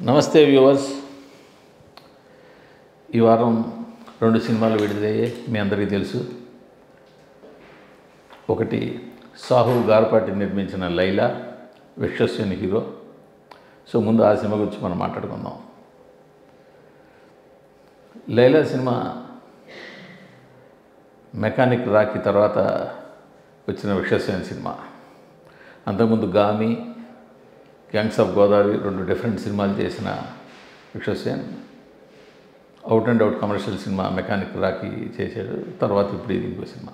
నమస్తే వ్యూవర్స్. ఈ వారం 2 సినిమాలు విడుదలయ్యాయి, మీ అందరికీ తెలుసు. ఒకటి సాహు గార్పాటి నిర్మించిన లైలా, విశ్వసేన్ హీరో. సో ముందు ఆ సినిమా గురించి మనం మాట్లాడుకుందాం. లైలా సినిమా మెకానిక్ రాకీ తర్వాత వచ్చిన విశ్వసేన్ సినిమా. అంతకుముందు Gaami, gangs of Godavari 2 different సినిమాలు చేసిన Vishwasen out and out commercial cinema mechanic Rocky చేశాడు. తర్వాత ఇప్పుడు ఇది ఇంకో సినిమా.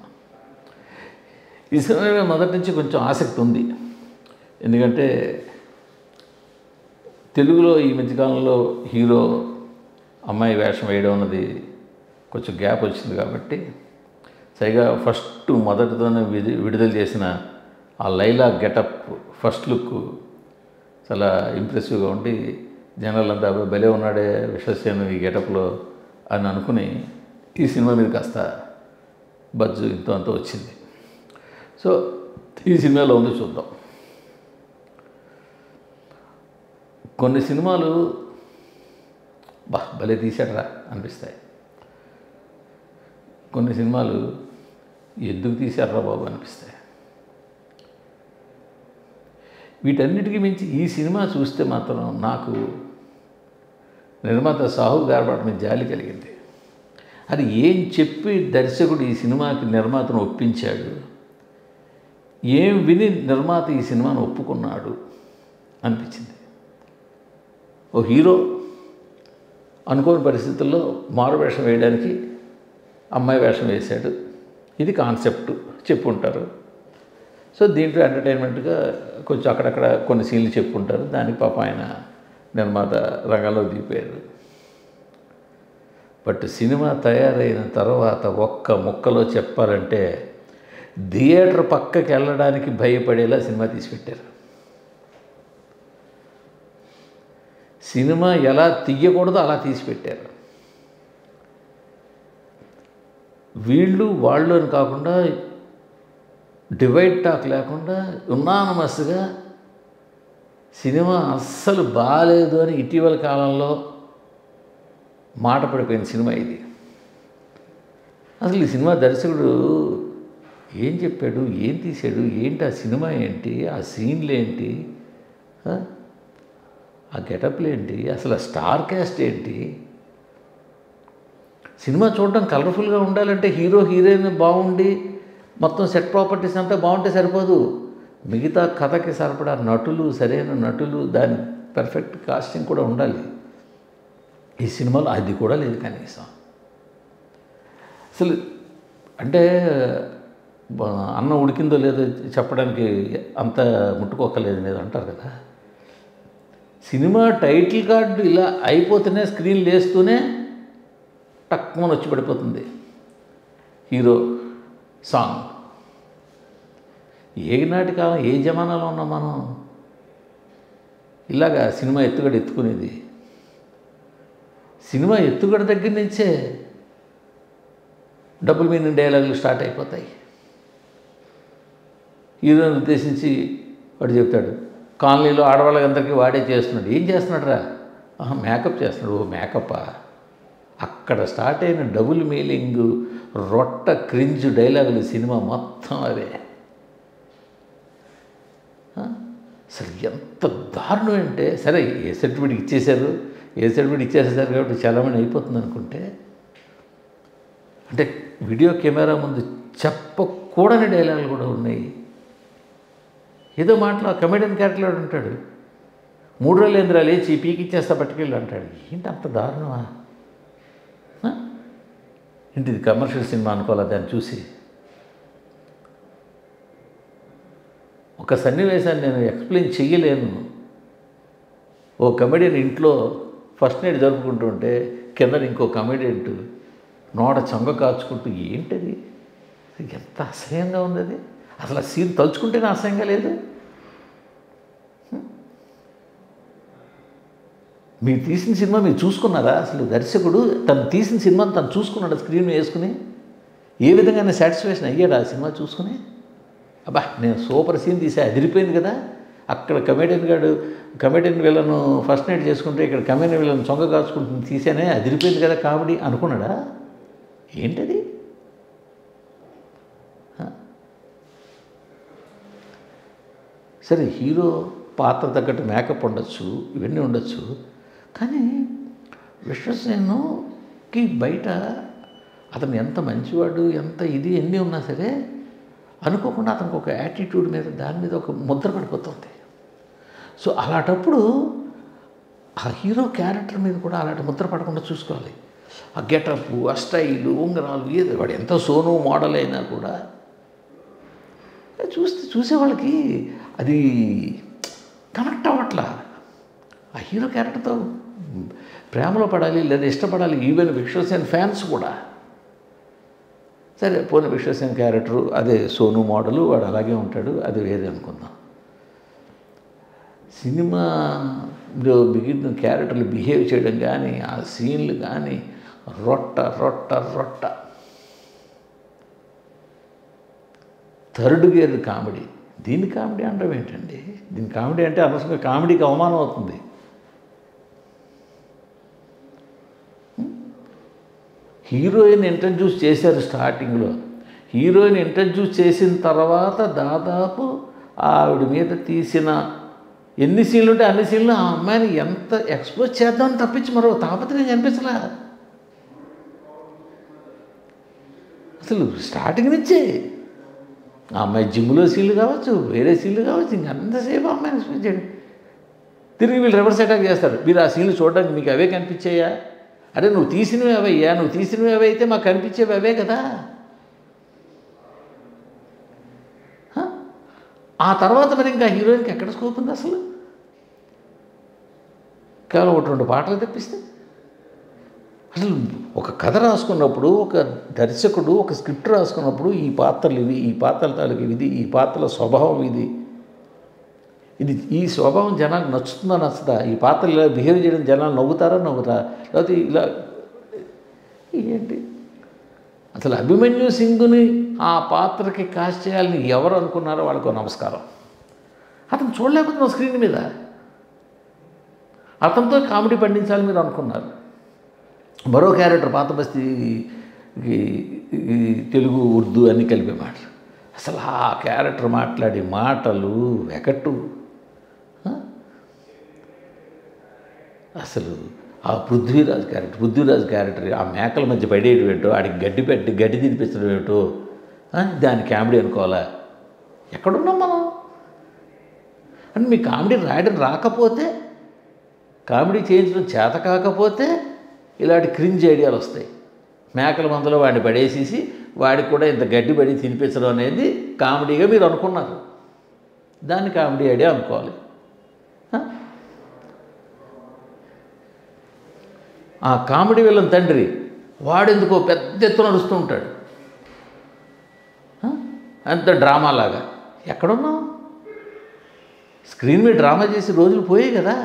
ఈ సినిమా మొదటి నుంచి కొంచెం ఆసక్తి ఉంది. ఎందుకంటే తెలుగులో ఈ మధ్యకాలంలో హీరో అమ్మాయి వేషం వేయడం అన్నది కొంచెం గ్యాప్ వచ్చింది కాబట్టి సరిగా మొదటితోనే విడుదల చేసిన ఆ లైలా గెటప్ ఫస్ట్ లుక్ చాలా ఇంప్రెసివ్గా ఉండి జనాలంతా భలే ఉన్నాడే విశ్వసేన్ ఈ గెటప్లో అని అనుకుని ఈ సినిమా మీద కాస్త బజ్జు ఇంతో అంతా వచ్చింది. సో ఈ సినిమాలో ఉంది, చూద్దాం. కొన్ని సినిమాలు భలే తీశాడరా అనిపిస్తాయి. కొన్ని సినిమాలు ఎందుకు తీశాడరా బాబు అనిపిస్తాయి. వీటన్నిటికీ మించి ఈ సినిమా చూస్తే మాత్రం నాకు నిర్మాత సాహు గార్పాటి మీద జాలి కలిగింది. అది ఏం చెప్పి దర్శకుడు ఈ సినిమాకి నిర్మాతను ఒప్పించాడు, ఏం విని నిర్మాత ఈ సినిమాను ఒప్పుకున్నాడు అనిపించింది. ఓ హీరో అనుకోని పరిస్థితుల్లో మారు వేషం వేయడానికి అమ్మాయి వేషం వేశాడు. ఇది కాన్సెప్ట్ చెప్పుంటారు. సో దీంట్లో ఎంటర్టైన్మెంట్గా కొంచెం అక్కడక్కడ కొన్ని సీన్లు చెప్పుకుంటారు. దానికి పాప ఆయన నిర్మాత రంగంలో దిగిపోయారు. బట్ సినిమా తయారైన తర్వాత ఒక్క ముక్కలో చెప్పాలంటే థియేటర్ పక్కకి వెళ్ళడానికి భయపడేలా సినిమా తీసిపెట్టారు. సినిమా ఎలా తీయకూడదో అలా తీసిపెట్టారు. వీళ్ళు వాళ్ళు అని కాకుండా డివైడ్ టాక్ లేకుండా యునానిమస్గా సినిమా అస్సలు బాగాలేదు అని ఇటీవల కాలంలో మాట పడిపోయిన సినిమా ఇది. అసలు ఈ సినిమా దర్శకుడు ఏం చెప్పాడు, ఏం తీశాడు, ఏంటి ఆ సినిమా ఏంటి, ఆ సీన్లు ఏంటి, ఆ గెటప్లు ఏంటి, అసలు ఆ స్టార్ క్యాస్ట్ ఏంటి. సినిమా చూడడం కలర్ఫుల్గా ఉండాలంటే హీరో హీరోయిన్ బాగుండి మొత్తం సెట్ ప్రాపర్టీస్ అంతా బాగుంటే సరిపోదు. మిగతా కథకి సరిపడా నటులు, సరైన నటులు, దాని పర్ఫెక్ట్ కాస్టింగ్ కూడా ఉండాలి. ఈ సినిమాలో అది కూడా లేదు కనీసం. అసలు అంటే అన్నం ఉడికిందో లేదో చెప్పడానికి అంత ముట్టుకోకలేదు లేదు అంటారు కదా. సినిమా టైటిల్ కార్డు ఇలా అయిపోతూనే స్క్రీన్ లేస్తూనే టక్మని వచ్చి పడిపోతుంది హీరో సాంగ్. ఏనాటి కాలం, ఏ జమానాలో ఉన్నాం మనం ఇలాగా సినిమా ఎత్తుగడ ఎత్తుకునేది. సినిమా ఎత్తుగడ దగ్గర నుంచే డబుల్ మీనింగ్ డైలాగులు స్టార్ట్ అయిపోతాయి. హీరోని ఉద్దేశించి వాడు చెప్తాడు, కాలనీలో ఆడవాళ్ళందరికీ వాడే చేస్తున్నాడు. ఏం చేస్తున్నాడు రా? మేకప్ చేస్తున్నాడు. ఓ మేకప్పా. అక్కడ స్టార్ట్ అయిన డబుల్ మీనింగ్ రొట్ట క్రింజ్ డైలాగులు సినిమా మొత్తం అవే. అసలు ఎంత దారుణం అంటే, సరే ఏ సర్టిఫికేట్ ఇచ్చేసేసారు కాబట్టి చాలామంది అయిపోతుంది అనుకుంటే, అంటే వీడియో కెమెరా ముందు చెప్పకూడని డైలాగులు కూడా ఉన్నాయి. ఏదో మాటలో కమెడియన్ క్యారెక్టర్ ఉంటాడు, 3 రోజులు ఏంద్రా లేచి పీకిచ్చేస్తా పట్టుకెళ్ళి అంటాడు. ఏంటి అంత దారుణమా? ఏంటి ఇది కమర్షియల్ సినిమా అనుకోవాలా దాన్ని చూసి? ఒక సన్నివేశాన్ని నేను ఎక్స్ప్లెయిన్ చెయ్యలేను. ఓ కమెడియన్ ఇంట్లో ఫస్ట్ నైట్ జరుపుకుంటూ ఉంటే కింద ఇంకో కమెడియన్ నోట చొంగ కాచుకుంటూ, ఏంటది? ఎంత అసహ్యంగా ఉంది అది. అసలు ఆ సీన్ తలుచుకుంటేనే అసహ్యంగా లేదు. మీరు తీసిన సినిమా మీరు చూసుకున్నారా? అసలు దర్శకుడు తను తీసిన సినిమాని తను చూసుకున్నాడు స్క్రీన్ వేసుకుని? ఏ విధంగా సాటిస్ఫాక్షన్ అయ్యాడు ఆ సినిమా చూసుకుని? అబ్బా నేను సూపర్ సీన్ తీసా, అదిరిపోయింది కదా, అక్కడ కమెడియన్ విలన్ ఫస్ట్ నైట్ చేసుకుంటే ఇక్కడ కమెడియన్ విలన్ చొంగ కాచుకుంటుంది తీసేనే అదిరిపోయింది కదా కామెడీ అనుకున్నాడా? ఏంటది? సరే, హీరో పాత్ర తగ్గట్టు మేకప్ ఉండొచ్చు, ఇవన్నీ ఉండొచ్చు. కానీ విశ్వసేనుకి బయట అతను ఎంత మంచివాడు, ఎంత ఇది ఎన్ని ఉన్నా సరే అనుకోకుండా అతనికి ఒక యాటిట్యూడ్ మీద దాని మీద ఒక ముద్ర పడిపోతుంది. సో అలాంటప్పుడు ఆ హీరో క్యారెక్టర్ మీద కూడా అలాంటి ముద్ర పడకుండా చూసుకోవాలి. ఆ గెటప్, ఆ స్టైలు, ఉంగరాలు, ఏదో వాడు ఎంత సోను మోడల్ అయినా కూడా చూసేవాళ్ళకి అది కనెక్ట్ అవ్వట్లా. ఆ హీరో క్యారెక్టర్తో ప్రేమలో పడాలి లేదా ఇష్టపడాలి. ఈవెన్ విశ్వసేన్ ఫ్యాన్స్ కూడా. సరే, పోనీ విశ్వసేన్ క్యారెక్టరు అదే సోను మోడలు, వాడు అలాగే ఉంటాడు, అది వేరే అనుకుందాం. సినిమాలో మిగిలిన క్యారెక్టర్లు బిహేవ్ చేయడం కానీ, ఆ సీన్లు కానీ రొట్ట రొట్ట రొట్ట. Third gear comedy. దీన్ని కామెడీ అనడం ఏంటండి? దీని కామెడీ అంటే అనవసరంగా కామెడీకి అవమానం అవుతుంది. హీరోయిన్ ఇంట్రడ్యూస్ చేశారు స్టార్టింగ్లో. హీరోయిన్ ఇంట్రడ్యూస్ చేసిన తర్వాత దాదాపు ఆవిడ మీద తీసిన ఎన్ని సీన్లు ఉంటే అన్ని సీన్లు ఆ అమ్మాయిని ఎంత ఎక్స్పోజ్ చేద్దామని తప్పించి మరో తాపత్రయం కనిపించలే. అసలు స్టార్టింగ్ నుంచే ఆ అమ్మాయి జిమ్లో సీన్లు కావచ్చు, వేరే సీన్లు కావచ్చు, ఇంకంతసేపు అమ్మాయిని ఎక్స్పోజ్ చేయడం. తిరిగి వీళ్ళు రివర్స్ అటాక్ చేస్తారు. మీరు ఆ సీన్లు చూడడానికి మీకు అవే కనిపించాయా? అరే నువ్వు తీసినవి అవయ్యా, నువ్వు తీసినవి అవైతే మాకు కనిపించేవి అవే కదా. ఆ తర్వాత మరి ఇంకా హీరోయిన్కి ఎక్కడ స్కోప్ ఉంది అసలు? కేవలం ఒకటి రెండు పాటలు తెప్పిస్తే. అసలు ఒక కథ రాసుకున్నప్పుడు, ఒక దర్శకుడు ఒక స్క్రిప్ట్ రాసుకున్నప్పుడు ఈ పాత్రలు ఇవి, ఈ పాత్రల తాలూకు ఇది, ఈ పాత్రల స్వభావం ఇది, ఈ స్వభావం జనాలకు నచ్చుతుందా నచ్చుతా, ఈ పాత్రలు ఇలా బిహేవ్ చేయడం జనాలు నవ్వుతారా లేకపోతే ఇలా ఏంటి? అసలు అభిమన్యు సింగ్ని ఆ పాత్రకి కాస్ట్ చేయాలని ఎవరు అనుకున్నారో వాళ్ళకు నమస్కారం. అతను చూడలేకపోతున్నాం స్క్రీన్ మీద. అతనితో కామెడీ పండించాలని మీరు అనుకున్నారు. మరో క్యారెక్టర్ పాత బస్తీ తెలుగు ఉర్దూ అన్నీ కలిపే మాటలు. అసలు ఆ క్యారెక్టర్ మాట్లాడే మాటలు వెకట్టు. అసలు ఆ పృథ్వీరాజ్ క్యారెక్టర్ ఆ మేకల మధ్య పడేయడం ఏంటో, ఆడికి గడ్డి తినిపించడం ఏంటో, దాన్ని కామెడీ అనుకోవాలా? ఎక్కడున్నాం మనం? అంటే మీ కామెడీ రాయడం రాకపోతే, కామెడీ చేయించడం చేత కాకపోతే ఇలాంటి క్రింజ్ ఐడియాలు వస్తాయి. మేకల మందలో వాడిని పడేసేసి వాడికి కూడా ఇంత గడ్డి పడి తినిపించడం అనేది కామెడీగా మీరు అనుకున్నారు. దాన్ని కామెడీ ఐడియా అనుకోవాలి. ఆ కామెడీ విలన్ తండ్రి వాడెందుకో పెద్ద ఎత్తున నడుస్తూ ఉంటాడు, అంత డ్రామాలాగా. ఎక్కడున్నావు? స్క్రీన్ మీద డ్రామా చేసి రోజులు పోయాయి కదా.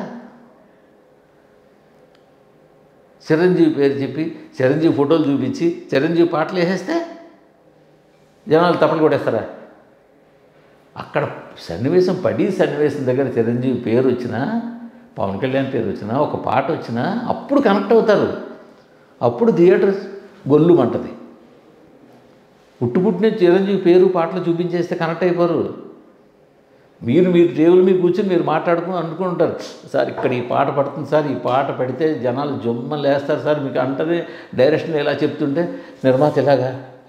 చిరంజీవి పేరు చెప్పి, చిరంజీవి ఫోటోలు చూపించి, చిరంజీవి పాటలు వేసేస్తే జనాలు తప్పలు కొట్టేస్తారా? అక్కడ సన్నివేశం దగ్గర చిరంజీవి పేరు వచ్చినా, పవన్ కళ్యాణ్ పేరు వచ్చినా, ఒక పాట వచ్చినా అప్పుడు కనెక్ట్ అవుతారు. అప్పుడు థియేటర్ గొల్లుమంటది. పుట్టుపుట్టిన చిరంజీవి పేరు పాటలు చూపించేస్తే కనెక్ట్ అయిపోరు. మీరు టేబుల్ మీద కూర్చొని మీరు అనుకుంటారు, సార్ ఇక్కడ ఈ పాట పడుతుంది సార్, ఈ పాట పెడితే జనాలు జొమ్మలు వేస్తారు సార్, మీకు అంటది డైరెక్షన్ ఇలా చెప్తుంటే నిర్మాత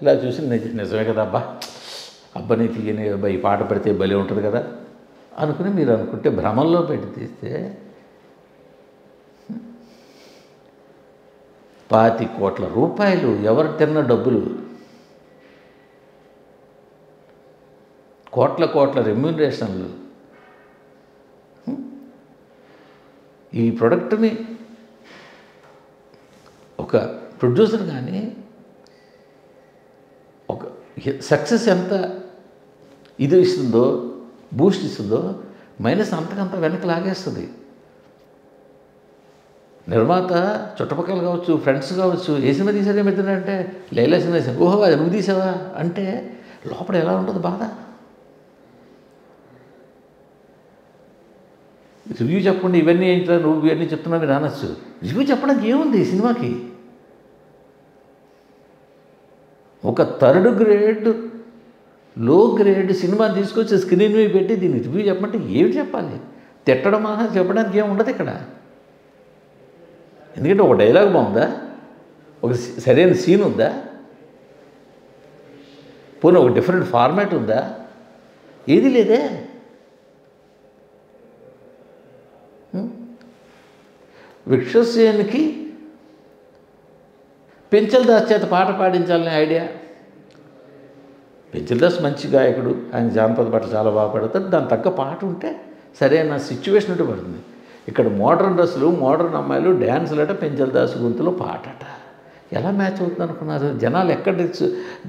ఇలా చూసి నిజమే కదా అబ్బని తీయని ఈ పాట పెడితే భలే ఉంటుంది కదా అనుకుని మీరు అనుకుంటే భ్రమంలో పెట్టి తీస్తే 25 కోట్ల రూపాయలు ఎవరు తిన్న డబ్బులు, కోట్ల రెమ్యూనరేషన్లు. ఈ ప్రొడక్ట్ని ఒక ప్రొడ్యూసర్ కానీ ఒక సక్సెస్ ఎంత ఇది ఇస్తుందో, బూస్ట్ ఇస్తుందో, మైనస్ అంతకంత వెనక్కి లాగేస్తుంది. నిర్మాత చుట్టుపక్కల కావచ్చు, ఫ్రెండ్స్ కావచ్చు, ఏ సినిమా తీసారే మెత్తినంటే లైలా సినిమా తీసాను, ఓహో అది నువ్వు తీసావా అంటే లోపల ఎలా ఉంటుంది బాధ. రివ్యూ చెప్పండి, ఇవన్నీ ఏంటో నువ్వు ఇవన్నీ చెప్తున్నావు మీరు అనొచ్చు. రివ్యూ చెప్పడానికి ఏముంది ఈ సినిమాకి? ఒక థర్డ్ గ్రేడ్ లో గ్రేడ్ సినిమా తీసుకొచ్చి స్క్రీన్ మీద పెట్టి దీన్ని రివ్యూ చెప్పమంటే ఏమి చెప్పాలి? తిట్టడం మహా చెప్పడానికి ఏమి ఉండదు ఇక్కడ. ఎందుకంటే ఒక డైలాగ్ బాగుందా, ఒక సరైన సీన్ ఉందా, పోనీ ఒక డిఫరెంట్ ఫార్మాట్ ఉందా? ఏది లేదే. విశ్వసేన్కి పెంచల్ దాస్ చేత పాట పాడించాలనే ఐడియా. పెంచల్ దాస్ మంచి గాయకుడు, ఆయన జానపద పాటలు చాలా బాగా పాడతాడు. దాని తగ్గ పాట ఉంటే సరైన సిచ్యువేషన్ ఉంటే పడుతుంది. ఇక్కడ మోడర్న్ డ్రెస్సులు, మోడర్న్ అమ్మాయిలు, డ్యాన్సులట, పెంచల్ దాస్ గొంతులో పాటట. ఎలా మ్యాచ్ అవుతుంది అనుకున్నారు? జనాలు ఎక్కడ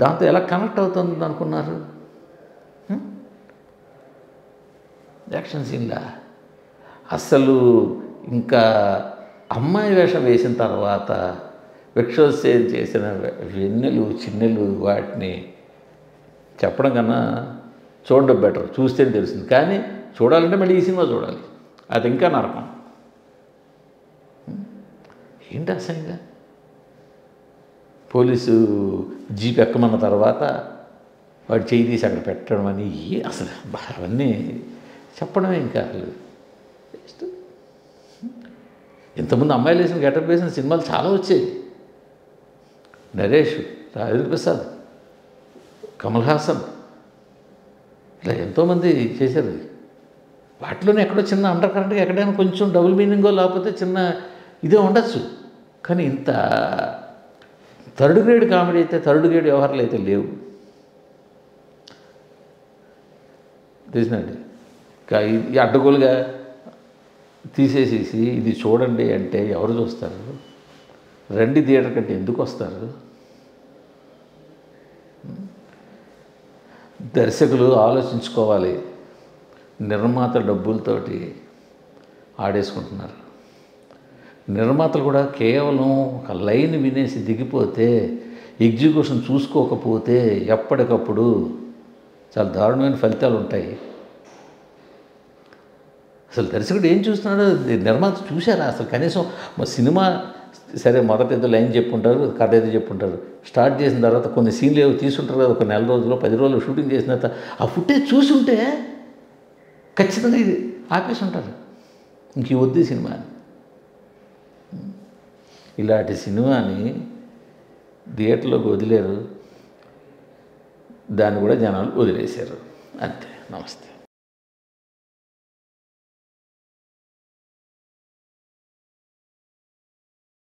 దాంతో ఎలా కనెక్ట్ అవుతుంది అనుకున్నారు? యాక్షన్ సీన్లా అసలు ఇంకా అమ్మాయి వేషం వేసిన తర్వాత విశ్వసేన్ చేసిన వెన్నెలు చిన్నెలు వాటిని చెప్పడం కన్నా చూడడం బెటర్. చూస్తేనే తెలిసింది. కానీ చూడాలంటే మళ్ళీ ఈ సినిమా చూడాలి. అది ఇంకా నరకం. ఏంటి అసహ్యంగా పోలీసు జీప్ ఎక్కమన్న తర్వాత వాడు చేయి తీసి అక్కడ పెట్టడం అని అసలు అవన్నీ చెప్పడమే ఇంకా అసలు. ఇంతకుముందు అమ్మాయిలు వేసిన గెటప్ వేసిన సినిమాలు చాలా వచ్చాయి. నరేష్, రాజేంద్ర ప్రసాద్, కమల్ హాసన్, ఇలా ఎంతోమంది చేశారు. వాటిలోనే ఎక్కడో చిన్న అండర్ కరెంట్గా ఎక్కడైనా కొంచెం డబుల్ మీనింగో లేకపోతే చిన్న ఇదే ఉండొచ్చు. కానీ ఇంత థర్డ్ గ్రేడ్ కామెడీ అయితే, థర్డ్ గ్రేడ్ వ్యవహారాలు అయితే లేవు. తెలిసినండి ఈ అడ్డగోలుగా తీసేసేసి ఇది చూడండి అంటే ఎవరు చూస్తారు? రండి థియేటర్ కంటే ఎందుకు వస్తారు? దర్శకులు ఆలోచించుకోవాలి. నిర్మాత డబ్బులతోటి ఆడేసుకుంటున్నారు. నిర్మాతలు కూడా కేవలం ఒక లైన్ వినేసి దిగిపోతే, ఎగ్జిక్యూషన్ చూసుకోకపోతే ఎప్పటికప్పుడు చాలా దారుణమైన ఫలితాలు ఉంటాయి. అసలు దర్శకుడు ఏం చూస్తున్నాడో నిర్మాత చూశారా అసలు? కనీసం మా సినిమా సరే మొదట ఏదో లైన్ చెప్పుంటారు, కథ ఏదో చెప్పుంటారు, స్టార్ట్ చేసిన తర్వాత కొన్ని సీన్లు ఏవో తీసుంటారు కదా, ఒక నెల రోజులు 10 రోజులు షూటింగ్ చేసిన తర్వాత ఆ ఫుటేజ్ చూసుంటే ఖచ్చితంగా ఇది ఆపేసి ఉంటారు. ఇంక వద్దు సినిమా. ఇలాంటి సినిమాని థియేటర్లోకి వదిలేరు, దాన్ని కూడా జనాలు వదిలేశారు. అంతే. నమస్తే.